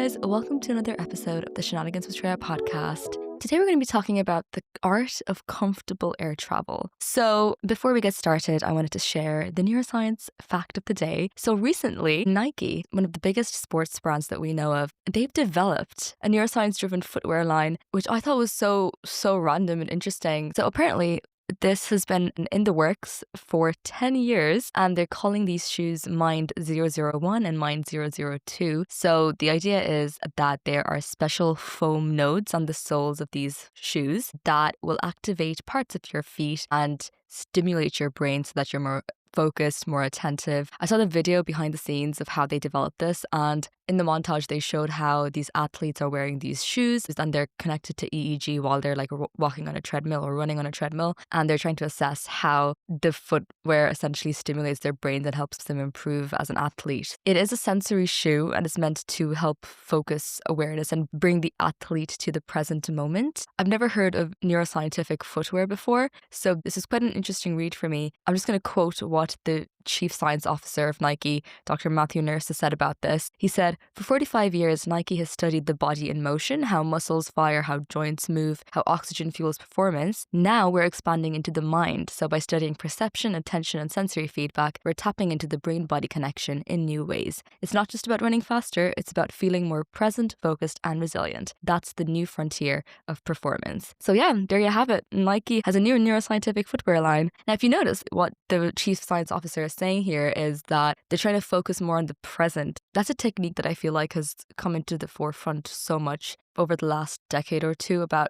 guys, welcome to another episode of the Shenanigans with Shreya podcast. Today we're going to be talking about the art of comfortable air travel. So before we get started, I wanted to share the neuroscience fact of the day. So recently, Nike, one of the biggest sports brands that we know of, they've developed a neuroscience-driven footwear line, which I thought was so random and interesting. So apparently, this has been in the works for 10 years, and they're calling these shoes Mind 001 and Mind 002. So the idea is that there are special foam nodes on the soles of these shoes that will activate parts of your feet and stimulate your brain so that you're more focused, more attentive. I saw the video behind the scenes of how they developed this, and in the montage they showed how these athletes are wearing these shoes and they're connected to EEG while they're like walking on a treadmill or running on a treadmill, and they're trying to assess how the footwear essentially stimulates their brains and helps them improve as an athlete. It is a sensory shoe and it's meant to help focus awareness and bring the athlete to the present moment. I've never heard of neuroscientific footwear before, so this is quite an interesting read for me. I'm just going to quote what the Chief Science Officer of Nike, Dr. Matthew Nurse, has said about this. He said, "For 45 years, Nike has studied the body in motion, how muscles fire, how joints move, how oxygen fuels performance. Now we're expanding into the mind. So by studying perception, attention, and sensory feedback, we're tapping into the brain-body connection in new ways. It's not just about running faster, it's about feeling more present, focused, and resilient. That's the new frontier of performance." So yeah, there you have it. Nike has a new neuroscientific footwear line. Now, if you notice, what the Chief Science Officer is saying here is that they're trying to focus more on the present. That's a technique that I feel like has come into the forefront so much over the last decade or two about,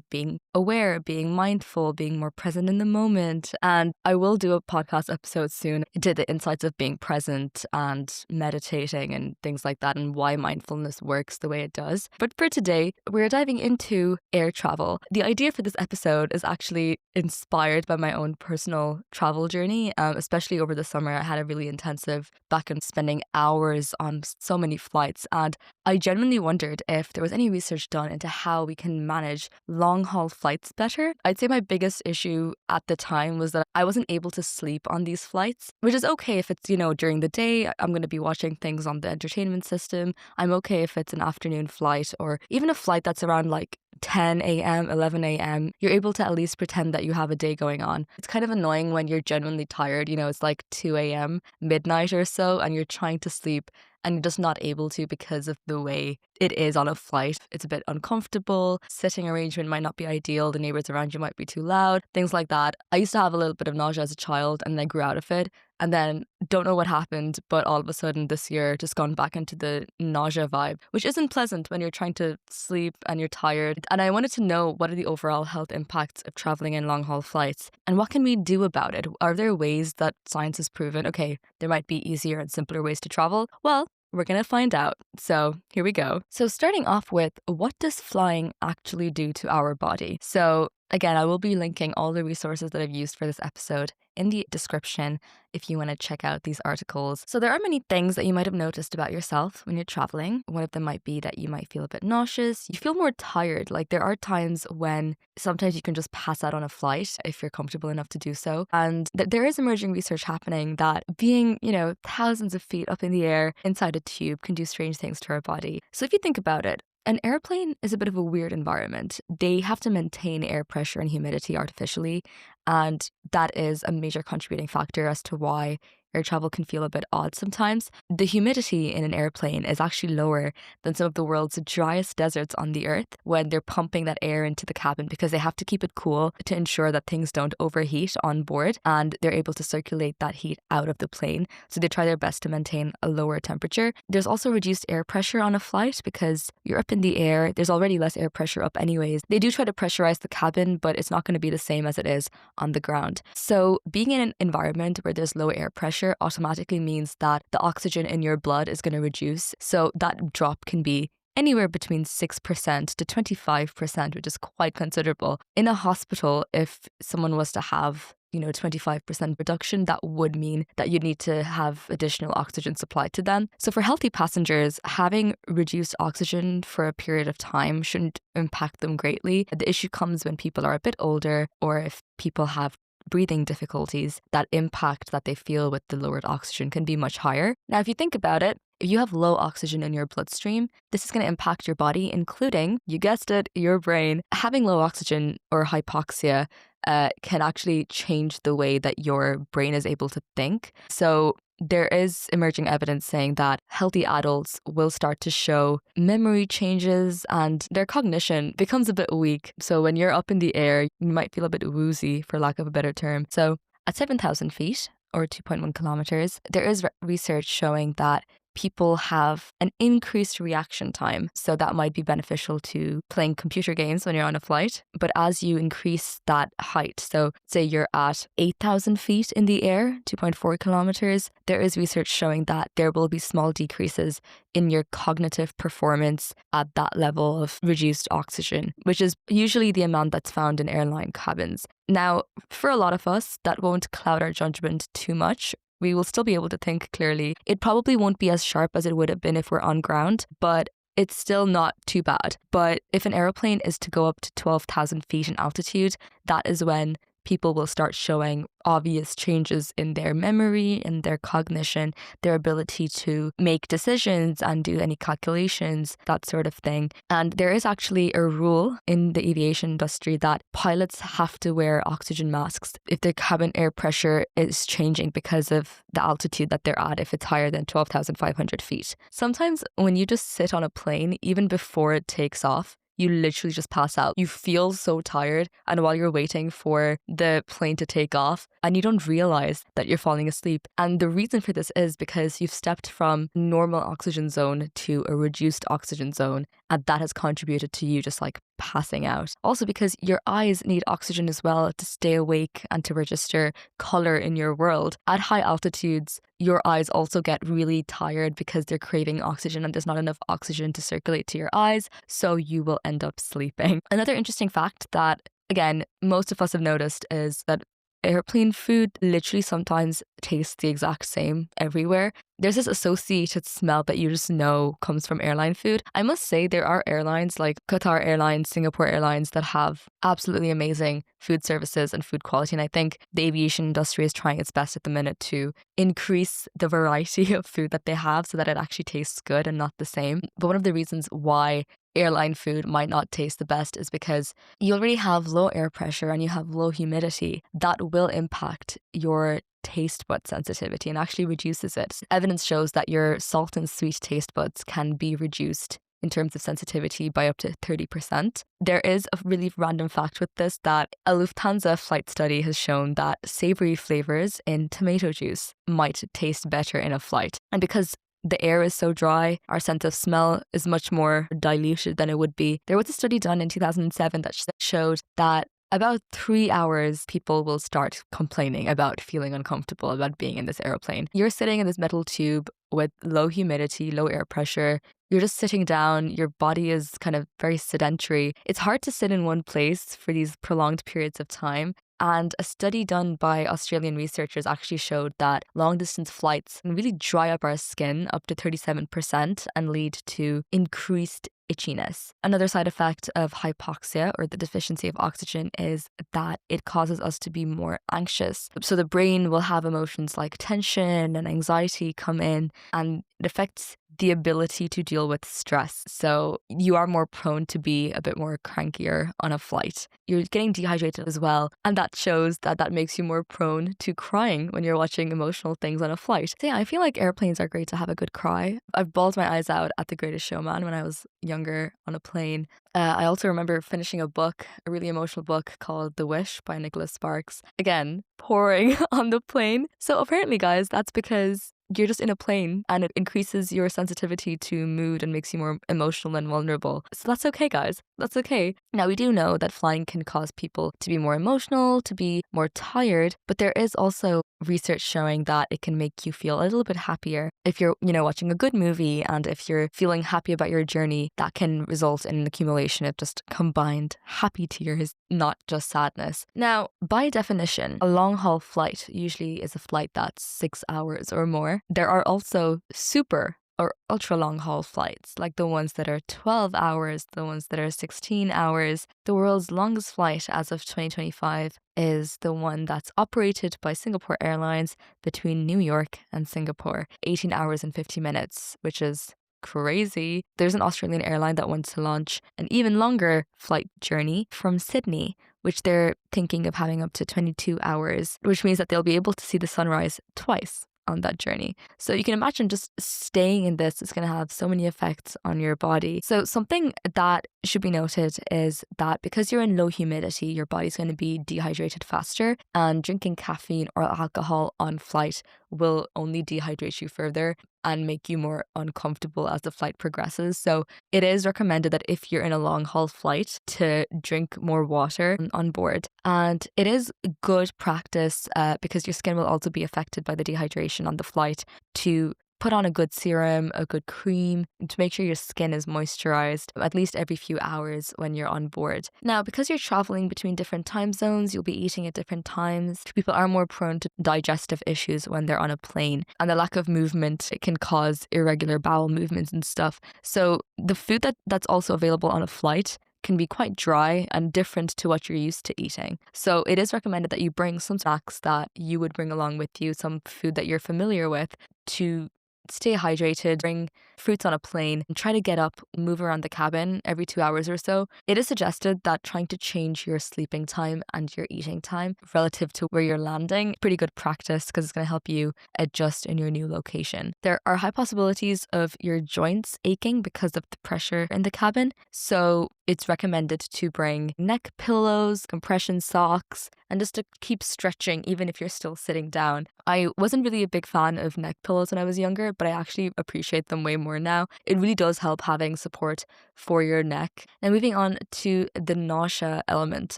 being aware, being mindful, being more present in the moment. And I will do a podcast episode soon to the insights of being present and meditating and things like that and why mindfulness works the way it does. But for today, we're diving into air travel. The idea for this episode is actually inspired by my own personal travel journey, especially over the summer. I had a really intensive back and spending hours on so many flights, and I genuinely wondered if there was any research done into how we can manage long-haul flights better. I'd say my biggest issue at the time was that I wasn't able to sleep on these flights, which is okay if it's, during the day. I'm going to be watching things on the entertainment system. I'm okay if it's an afternoon flight or even a flight that's around like 10 a.m., 11 a.m., you're able to at least pretend that you have a day going on. It's kind of annoying when you're genuinely tired, it's like 2 a.m., midnight or so, and you're trying to sleep and you're just not able to because of the way it is on a flight. It's a bit uncomfortable. Sitting arrangement might not be ideal. The neighbors around you might be too loud, things like that. I used to have a little bit of nausea as a child and I grew out of it. And then don't know what happened, but all of a sudden this year just gone back into the nausea vibe, which isn't pleasant when you're trying to sleep and you're tired. And I wanted to know, what are the overall health impacts of traveling in long haul flights and what can we do about it? Are there ways that science has proven, okay, there might be easier and simpler ways to travel? Well, we're going to find out. So here we go. So starting off with, what does flying actually do to our body? So again, I will be linking all the resources that I've used for this episode in the description if you want to check out these articles. So there are many things that you might have noticed about yourself when you're traveling. One of them might be that you might feel a bit nauseous. You feel more tired. Like there are times when sometimes you can just pass out on a flight if you're comfortable enough to do so. And there is emerging research happening that being, thousands of feet up in the air inside a tube can do strange things to our body. So if you think about it, an airplane is a bit of a weird environment. They have to maintain air pressure and humidity artificially, and that is a major contributing factor as to why air travel can feel a bit odd sometimes. The humidity in an airplane is actually lower than some of the world's driest deserts on the earth when they're pumping that air into the cabin because they have to keep it cool to ensure that things don't overheat on board, and they're able to circulate that heat out of the plane. So they try their best to maintain a lower temperature. There's also reduced air pressure on a flight because you're up in the air. There's already less air pressure up anyways. They do try to pressurize the cabin, but it's not going to be the same as it is on the ground. So being in an environment where there's low air pressure automatically means that the oxygen in your blood is going to reduce. So that drop can be anywhere between 6% to 25%, which is quite considerable. In a hospital, if someone was to have 25% reduction, that would mean that you need to have additional oxygen supplied to them. So for healthy passengers, having reduced oxygen for a period of time shouldn't impact them greatly. The issue comes when people are a bit older or if people have breathing difficulties. That impact that they feel with the lowered oxygen can be much higher. Now, if you think about it, if you have low oxygen in your bloodstream, this is going to impact your body, including, you guessed it, your brain. Having low oxygen or hypoxia can actually change the way that your brain is able to think. So there is emerging evidence saying that healthy adults will start to show memory changes and their cognition becomes a bit weak. So when you're up in the air, you might feel a bit woozy, for lack of a better term. So at 7,000 feet or 2.1 kilometers, there is research showing that people have an increased reaction time. So that might be beneficial to playing computer games when you're on a flight. But as you increase that height, so say you're at 8,000 feet in the air, 2.4 kilometers, there is research showing that there will be small decreases in your cognitive performance at that level of reduced oxygen, which is usually the amount that's found in airline cabins. Now, for a lot of us, that won't cloud our judgment too much. We will still be able to think clearly. It probably won't be as sharp as it would have been if we're on ground, but it's still not too bad. But if an aeroplane is to go up to 12,000 feet in altitude, that is when people will start showing obvious changes in their memory and their cognition, their ability to make decisions and do any calculations, that sort of thing. And there is actually a rule in the aviation industry that pilots have to wear oxygen masks if the cabin air pressure is changing because of the altitude that they're at, if it's higher than 12,500 feet. Sometimes when you just sit on a plane, even before it takes off, you literally just pass out. You feel so tired. And while you're waiting for the plane to take off, and you don't realize that you're falling asleep. And the reason for this is because you've stepped from normal oxygen zone to a reduced oxygen zone. And that has contributed to you just like passing out. Also because your eyes need oxygen as well to stay awake and to register color in your world. At high altitudes, your eyes also get really tired because they're craving oxygen and there's not enough oxygen to circulate to your eyes. So you will end up sleeping. Another interesting fact that, again, most of us have noticed is that airplane food literally sometimes tastes the exact same everywhere. There's this associated smell that you just know comes from airline food. I must say there are airlines like Qatar Airlines, Singapore Airlines that have absolutely amazing food services and food quality. And I think the aviation industry is trying its best at the minute to increase the variety of food that they have so that it actually tastes good and not the same. But one of the reasons why airline food might not taste the best is because you already have low air pressure and you have low humidity. That will impact your taste bud sensitivity and actually reduces it. Evidence shows that your salt and sweet taste buds can be reduced in terms of sensitivity by up to 30%. There is a really random fact with this that a Lufthansa flight study has shown that savory flavors in tomato juice might taste better in a flight. And because the air is so dry, our sense of smell is much more diluted than it would be. There was a study done in 2007 that showed that about 3 hours, people will start complaining about feeling uncomfortable about being in this airplane. You're sitting in this metal tube with low humidity, low air pressure. You're just sitting down. Your body is kind of very sedentary. It's hard to sit in one place for these prolonged periods of time. And a study done by Australian researchers actually showed that long distance flights can really dry up our skin up to 37% and lead to increased itchiness. Another side effect of hypoxia, or the deficiency of oxygen, is that it causes us to be more anxious. So the brain will have emotions like tension and anxiety come in, and it affects the ability to deal with stress. So you are more prone to be a bit more crankier on a flight. You're getting dehydrated as well. And that shows that makes you more prone to crying when you're watching emotional things on a flight. So yeah, I feel like airplanes are great to have a good cry. I've bawled my eyes out at The Greatest Showman when I was younger on a plane. I also remember finishing a book, a really emotional book called The Wish by Nicholas Sparks. Again, pouring on the plane. So apparently, guys, that's because you're just in a plane and it increases your sensitivity to mood and makes you more emotional and vulnerable. So that's okay, guys. That's okay. Now, we do know that flying can cause people to be more emotional, to be more tired, but there is also research showing that it can make you feel a little bit happier. If you're, watching a good movie and if you're feeling happy about your journey, that can result in an accumulation of just combined happy tears, not just sadness. Now, by definition, a long haul flight usually is a flight that's 6 hours or more. There are also super or ultra long haul flights, like the ones that are 12 hours, the ones that are 16 hours. The world's longest flight as of 2025 is the one that's operated by Singapore Airlines between New York and Singapore, 18 hours and 50 minutes, which is crazy. There's an Australian airline that wants to launch an even longer flight journey from Sydney, which they're thinking of having up to 22 hours, which means that they'll be able to see the sunrise twice on that journey. So you can imagine just staying in this is going to have so many effects on your body. So something that should be noted is that because you're in low humidity, your body's going to be dehydrated faster, and drinking caffeine or alcohol on flight will only dehydrate you further and make you more uncomfortable as the flight progresses. So it is recommended that if you're in a long haul flight to drink more water on board. And it is good practice because your skin will also be affected by the dehydration on the flight to put on a good serum, a good cream, to make sure your skin is moisturized at least every few hours when you're on board. Now, because you're traveling between different time zones, you'll be eating at different times. People are more prone to digestive issues when they're on a plane, and the lack of movement, it can cause irregular bowel movements and stuff. So the food that's also available on a flight can be quite dry and different to what you're used to eating. So it is recommended that you bring some snacks that you would bring along with you, some food that you're familiar with, to stay hydrated, bring fruits on a plane, and try to get up, move around the cabin every 2 hours or so. It is suggested that trying to change your sleeping time and your eating time relative to where you're landing, pretty good practice because it's going to help you adjust in your new location. There are high possibilities of your joints aching because of the pressure in the cabin. So it's recommended to bring neck pillows, compression socks, and just to keep stretching even if you're still sitting down. I wasn't really a big fan of neck pillows when I was younger, but I actually appreciate them way more now. It really does help having support for your neck. And moving on to the nausea element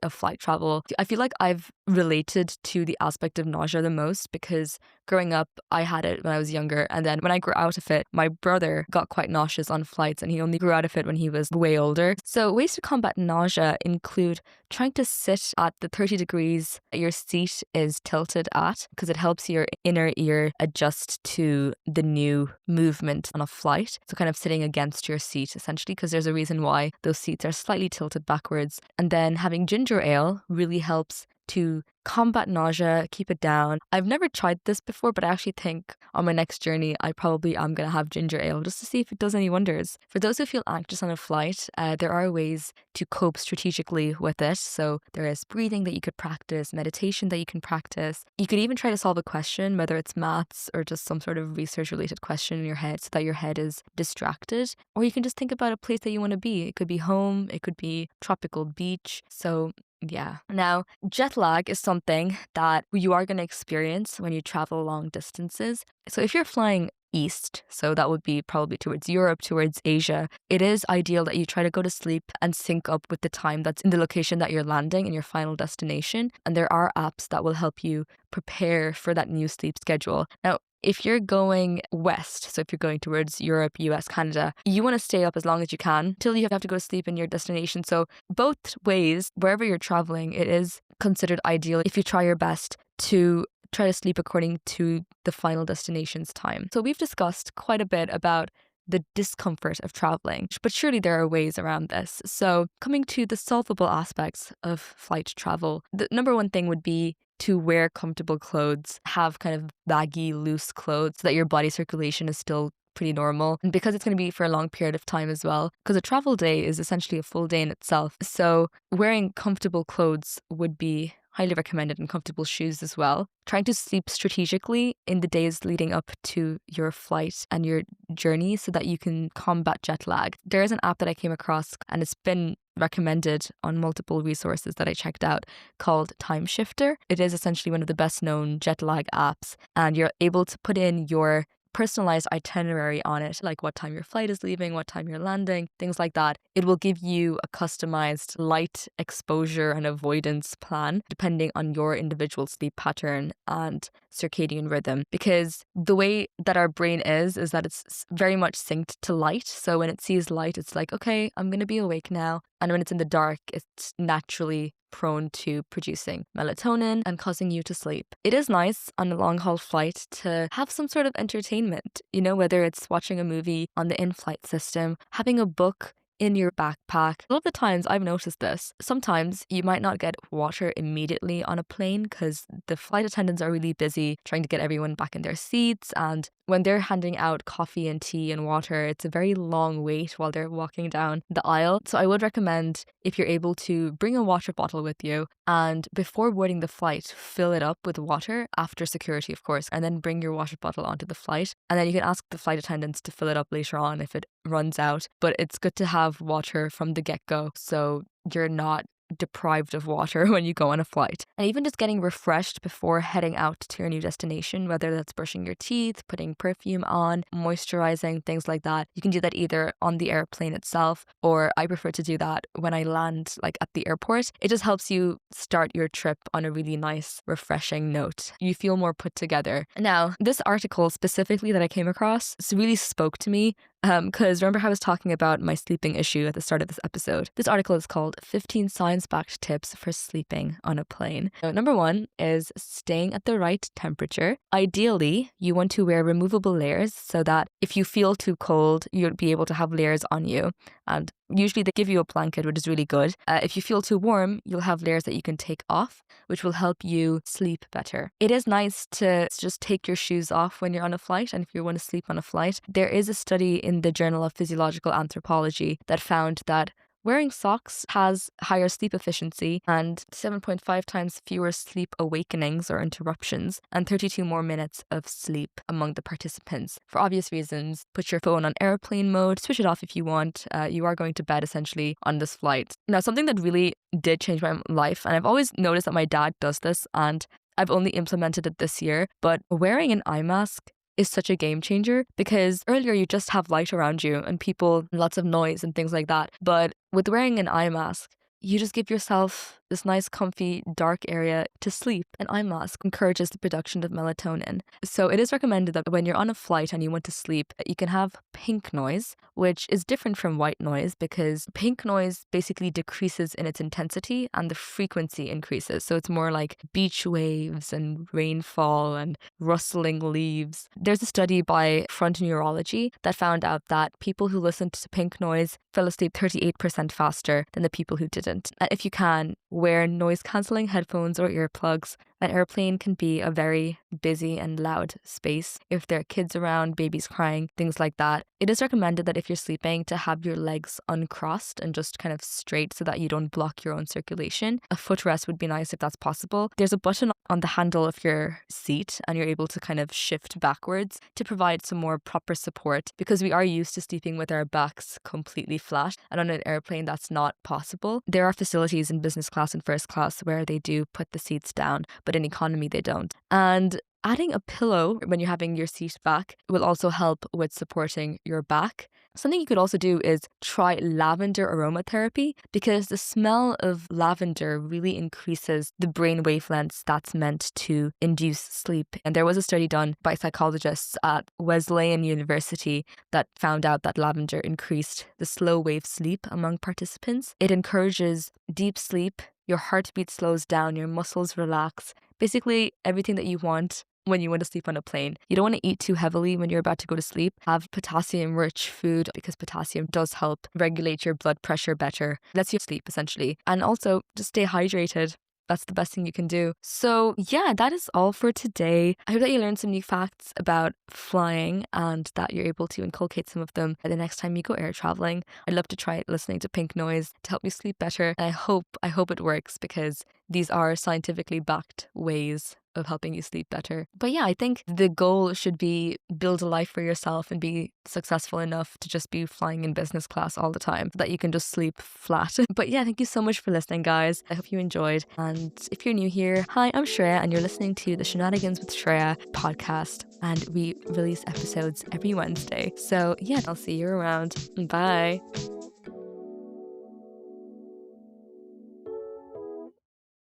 of flight travel, I feel like I've related to the aspect of nausea the most because growing up, I had it when I was younger. And then when I grew out of it, my brother got quite nauseous on flights and he only grew out of it when he was way older. So ways to combat nausea include trying to sit at the 30 degrees your seat is tilted at because it helps your inner ear adjust to the new movement on a flight. So kind of sitting against your seat essentially, because there's a reason why those seats are slightly tilted backwards. And then having ginger ale really helps to combat nausea, keep it down. I've never tried this before, but I actually think on my next journey, I probably am going to have ginger ale just to see if it does any wonders. For those who feel anxious on a flight, there are ways to cope strategically with it. So there is breathing that you could practice, meditation that you can practice. You could even try to solve a question, whether it's maths or just some sort of research related question in your head so that your head is distracted. Or you can just think about a place that you want to be. It could be home, it could be tropical beach. So yeah. Now, jet lag is something that you are going to experience when you travel long distances. So if you're flying east, so that would be probably towards Europe, towards Asia, it is ideal that you try to go to sleep and sync up with the time that's in the location that you're landing in your final destination. And there are apps that will help you prepare for that new sleep schedule. Now, if you're going west, so if you're going towards Europe, US, Canada, you want to stay up as long as you can till you have to go to sleep in your destination. So both ways, wherever you're traveling, it is considered ideal if you try your best to try to sleep according to the final destination's time. So we've discussed quite a bit about the discomfort of traveling, but surely there are ways around this. So coming to the solvable aspects of flight travel, the number one thing would be to wear comfortable clothes, have kind of baggy, loose clothes so that your body circulation is still pretty normal. And because it's going to be for a long period of time as well, because a travel day is essentially a full day in itself. So wearing comfortable clothes would be highly recommended, and comfortable shoes as well. Trying to sleep strategically in the days leading up to your flight and your journey so that you can combat jet lag. There is an app that I came across and it's been recommended on multiple resources that I checked out called Time Shifter. It is essentially one of the best known jet lag apps, and you're able to put in your personalized itinerary on it, like what time your flight is leaving, what time you're landing, things like that. It will give you a customized light exposure and avoidance plan depending on your individual sleep pattern and circadian rhythm. Because the way that our brain is that it's very much synced to light. So when it sees light, it's like, okay, I'm going to be awake now. And when it's in the dark, it's naturally prone to producing melatonin and causing you to sleep. It is nice on a long haul flight to have some sort of entertainment, whether it's watching a movie on the in-flight system, having a book in your backpack. A lot of the times I've noticed this. Sometimes you might not get water immediately on a plane because the flight attendants are really busy trying to get everyone back in their seats. And when they're handing out coffee and tea and water, it's a very long wait while they're walking down the aisle. So I would recommend, if you're able to, bring a water bottle with you, and before boarding the flight, fill it up with water after security, of course, and then bring your water bottle onto the flight. And then you can ask the flight attendants to fill it up later on if it runs out. But it's good to have water from the get-go so you're not deprived of water when you go on a flight. And even just getting refreshed before heading out to your new destination, whether that's brushing your teeth, putting perfume on, moisturizing, things like that. You can do that either on the airplane itself, or I prefer to do that when I land at the airport. It just helps you start your trip on a really nice, refreshing note. You feel more put together. Now, this article specifically that I came across really spoke to me. Because remember how I was talking about my sleeping issue at the start of this episode? This article is called 15 Science-Backed Tips for Sleeping on a Plane. So number 1 is staying at the right temperature. Ideally, you want to wear removable layers so that if you feel too cold, you'll be able to have layers on you. And usually they give you a blanket, which is really good. If you feel too warm, you'll have layers that you can take off, which will help you sleep better. It is nice to just take your shoes off when you're on a flight, and if you want to sleep on a flight. There is a study in the Journal of Physiological Anthropology that found that wearing socks has higher sleep efficiency and 7.5 times fewer sleep awakenings or interruptions and 32 more minutes of sleep among the participants. For obvious reasons, put your phone on airplane mode, switch it off if you want. You are going to bed essentially on this flight. Now, something that really did change my life, and I've always noticed that my dad does this, and I've only implemented it this year, but wearing an eye mask is such a game changer, because earlier you just have light around you and people, lots of noise and things like that. But with wearing an eye mask, you just give yourself this nice, comfy, dark area to sleep. An eye mask encourages the production of melatonin. So it is recommended that when you're on a flight and you want to sleep, you can have pink noise, which is different from white noise because pink noise basically decreases in its intensity and the frequency increases. So it's more like beach waves and rainfall and rustling leaves. There's a study by Front Neurology that found out that people who listened to pink noise fell asleep 38% faster than the people who didn't. And if you can, wear noise-cancelling headphones or earplugs. An airplane can be a very busy and loud space. If there are kids around, babies crying, things like that. It is recommended that if you're sleeping, to have your legs uncrossed and just kind of straight so that you don't block your own circulation. A footrest would be nice if that's possible. There's a button on the handle of your seat and you're able to kind of shift backwards to provide some more proper support, because we are used to sleeping with our backs completely flat, and on an airplane that's not possible. There are facilities in business class and first class where they do put the seats down, but in economy they don't. And adding a pillow when you're having your seat back will also help with supporting your back. Something you could also do is try lavender aromatherapy, because the smell of lavender really increases the brain wavelengths that's meant to induce sleep. And there was a study done by psychologists at Wesleyan University that found out that lavender increased the slow wave sleep among participants. It encourages deep sleep, your heartbeat slows down, your muscles relax, basically everything that you want when you want to sleep on a plane. You don't want to eat too heavily when you're about to go to sleep. Have potassium-rich food, because potassium does help regulate your blood pressure better. Lets you sleep, essentially. And also, just stay hydrated. That's the best thing you can do. So yeah, that is all for today. I hope that you learned some new facts about flying and that you're able to inculcate some of them the next time you go air traveling. I'd love to try listening to pink noise to help me sleep better. And I hope it works, because these are scientifically backed ways of helping you sleep better. But yeah, I think the goal should be build a life for yourself and be successful enough to just be flying in business class all the time so that you can just sleep flat. But yeah, thank you so much for listening, guys. I hope you enjoyed. And if you're new here, hi, I'm Shreya, and you're listening to the Shenanigans with Shreya podcast. And we release episodes every Wednesday. So yeah, I'll see you around. Bye.